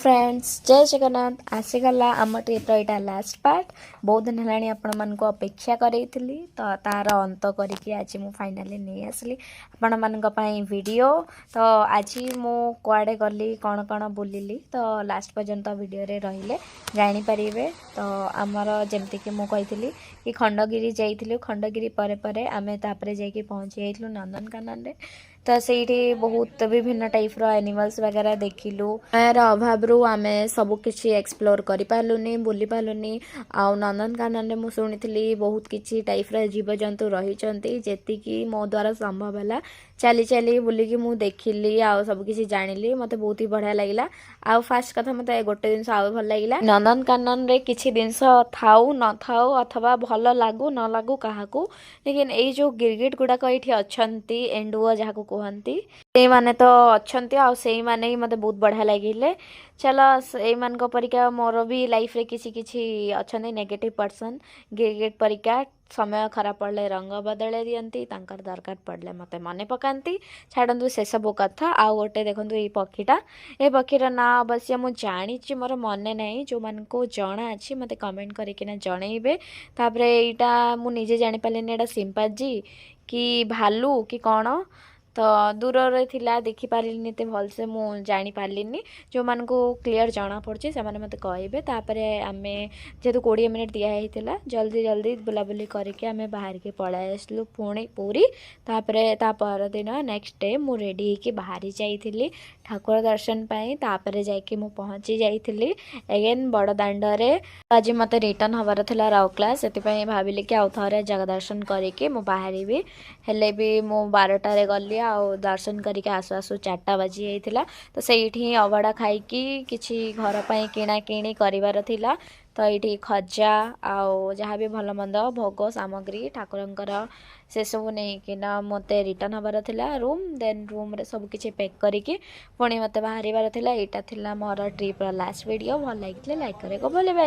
Friends जय जगन्नाथ आसीगला आम trip यहाँ लास्ट पार्ट बहुत दिन है आपण मानक अपेक्षा करी तो तार अंत करके आज मुझे फाइनाली नहीं आसली आपण मानी वीडियो तो आज मु कुआडे गली कौन कौन बुलिली तो लास्ट पर्यंत वीडियो रे रहिले जानीपर तो आमर जमती कि मुझे कि खंडगिरी जाइलु खंडगिरी परे आमे तापरे जाइए पहुँची जाइलु नंदनकानन तो से बहुत विभिन्न टाइप रो एनिमल्स वगैरह देखिलु यार अभाव रू आमे सब किछि एक्सप्लोर करि पालुनी बुली पालुनी आ नंदनकानन मु शुणी बहुत किछि टाइप रो जीव जंतु रही जेति कि मो द्वारा संभव है चली चली बुलिकी मु देखिली आ सब किछि जानिली मते बहुत ही बढ़िया लगिला आ फास्ट कथा मते गोटे दिन आउ भल लगिला नंदनकानन रे किछि दिन थाउ न थाउ अथवा भल लागू न लागू काहाकू लेकिन एई जो गिरगिट गुडा एठी अछंती एंडुआ जाहाकू कहंती से माने तो अछंती आ सेई माने ही मते बहुत बढ़िया लागिले चलो से मान परिका मोर भी लाइफ रे किछि किछि अछंती नेगेटिव पर्सन गिरगिट परिका समय खराब पड़े रंग बदले दियंती तांकर दरकार पड़े मते मने पकांती छाड़ू से सब कथा आ गोटे देखंतु ये पक्षीटा ए पक्षीर ना अवश्य मु जानी मोर मने नहीं जो मान को जना अच्छी मते कमेंट करके जनइबे तापरे एटा मु निजे जानि पालेनी एटा सिंपाजी कि भालू कि कौन तो दूर रे थिला देखि पारिलिनी ते भलसे मु जानि पारलिनी जो मान को क्लियर जना पड़छि से माने मते कहबे तापरे आमे जेतु 20 मिनिट दिया हेतिला जल्दी जल्दी बुलाबुली करके आमे बाहर के पळाय आसलु पुणी पूरी तापरे ता पर दिन नेक्स्ट डे मु रेडी के बाहरी जाइथिली ठाकुर दर्शन पाई तापरे जाइके मु पहुंची जाइथिली अगेन बड़ दांड रे आज मते रिटर्न हबार थिला राउरकेला सेति पई भाबिले कि आउ थरे जगह दर्शन करके मु बाहरीबी हेले भी मु 12टा रे गली आ दर्शन करके आसु आसु 4टा बाजी जाइथिला तो सेठी अवड़ा खाइकी किछि घर पई किणा किणी करिवार थिला तो ये खजा आउ जहाँ भी भल मंद भोग सामग्री ठाकुरंकर से सब नहीं मत रिटर्न हबार थिला रूम देन रूम रे सब किछि पैक करके पुणी मत बाहर यहाँ थिला मोर ट्रिप लास्ट वीडियो भल लगे लाइक करे को भूलिबानी।